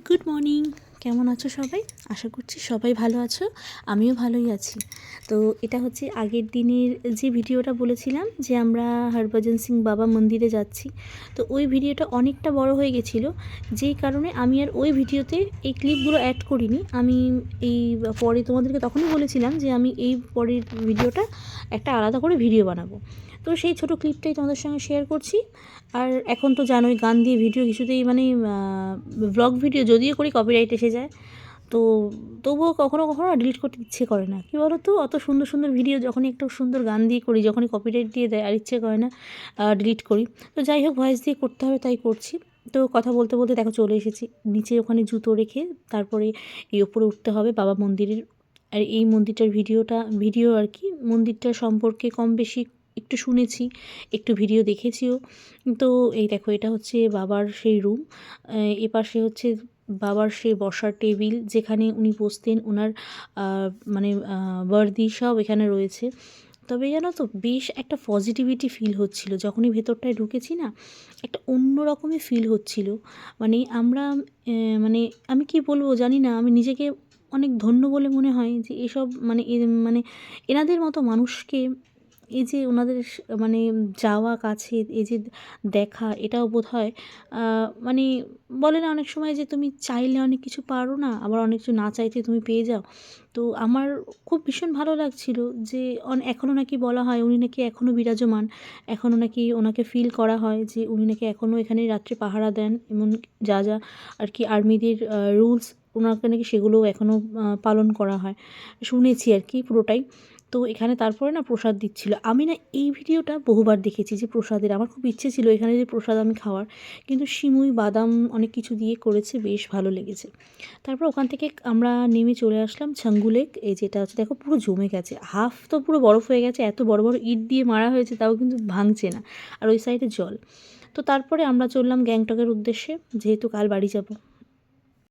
Good morning, কেমন আছো সবাই? আশা করছি সবাই ভালো আছো, আমিও ভালোই আছি। তো এটা হচ্ছে আগের দিনের যে ভিডিওটা বলেছিলাম যে আমরা হরভজন সিং বাবা মন্দিরে যাচ্ছি। তো ওই ভিডিওটা অনেকটা বড় হয়ে গেছিলো, যেই কারণে আমি আর ওই ভিডিওতে এই ক্লিপগুলো অ্যাড করিনি। আমি এই পরে তোমাদেরকে তখনই বলেছিলাম যে আমি এই পরের ভিডিওটা একটা আলাদা করে ভিডিও বানাবো। তো সেই ছোটো ক্লিপটাই তোমাদের সঙ্গে শেয়ার করছি। আর এখন তো জানোই গান দিয়ে ভিডিও কিছুতেই ব্লগ ভিডিও যদিও করি কপিরাইট এসে যায়। তো তবুও কখনো কখনো ডিলিট করতে ইচ্ছে করে না, কী বলো তো, অত সুন্দর সুন্দর ভিডিও যখনই একটা সুন্দর গান দিয়ে করি, যখনই কপিরাইট দিয়ে দেয় আর ইচ্ছে করে না ডিলিট করি। তো যাই হোক, ভয়েস দিয়ে করতে হবে তাই করছি। তো কথা বলতে বলতে দেখো চলে এসেছি নিচে, ওখানে জুতো রেখে তারপরে এই ওপরে উঠতে হবে বাবা মন্দিরের। আর এই মন্দিরটার ভিডিও আর কি, মন্দিরটা সম্পর্কে কম বেশি একটু শুনেছি, একটু ভিডিও দেখেছিও। তো এই দেখো, এটা হচ্ছে বাবার সেই রুম। এপাশে হচ্ছে বাবার সেই বসার টেবিল, যেখানে উনি বসতেন, ওনার বর্দি সব এখানে রয়েছে। তবে জানো তো, বেশ একটা পজিটিভিটি ফিল হচ্ছিল যখনই ভেতরটায় ঢুকেছি না, একটা অন্য রকমের ফিল হচ্ছিল। আমরা আমি কি বলবো জানি না, আমি নিজেকে অনেক ধন্য বলে মনে হয় যে এসব এনাদের মতো মানুষকে, এই যে ওনাদের যাওয়া কাছে, এই যে দেখা, এটাও বোধহয় মানে বলে না অনেক সময় যে তুমি চাইলে অনেক কিছু পারো না, আবার অনেক কিছু না চাইতে তুমি পেয়ে যাও। তো আমার খুব ভীষণ ভালো লাগছিল যে এখনও নাকি বলা হয় উনি নাকি এখনও বিরাজমান, এখনও নাকি ওনাকে ফিল করা হয় যে উনি নাকি এখনও এখানে রাত্রে পাহারা দেন, এমন যা যা আর কি আর্মিদের রুলস, ওনাকে নাকি সেগুলোও এখনও পালন করা হয়, শুনেছি আর কি পুরোটাই। তো এখানে তারপরে না প্রসাদ দিচ্ছিল। আমি না এই ভিডিওটা বহুবার দেখেছি যে প্রসাদের, আমার খুব ইচ্ছে ছিল এখানে যে প্রসাদ আমি খাওয়ার, কিন্তু সিমুই বাদাম অনেক কিছু দিয়ে করেছে, বেশ ভালো লেগেছে। তারপর ওখান থেকে আমরা নেমে চলে আসলাম ছাঙ্গু লেক। এই যেটা হচ্ছে দেখো পুরো জমে গেছে, হাফ তো পুরো বরফ হয়ে গেছে, এত বড় বড় ইট দিয়ে মারা হয়েছে তাও কিন্তু ভাঙছে না, আর ওই সাইডে জল। তো তারপরে আমরা চললাম গ্যাংটকের উদ্দেশ্যে, যেহেতু কাল বাড়ি যাব।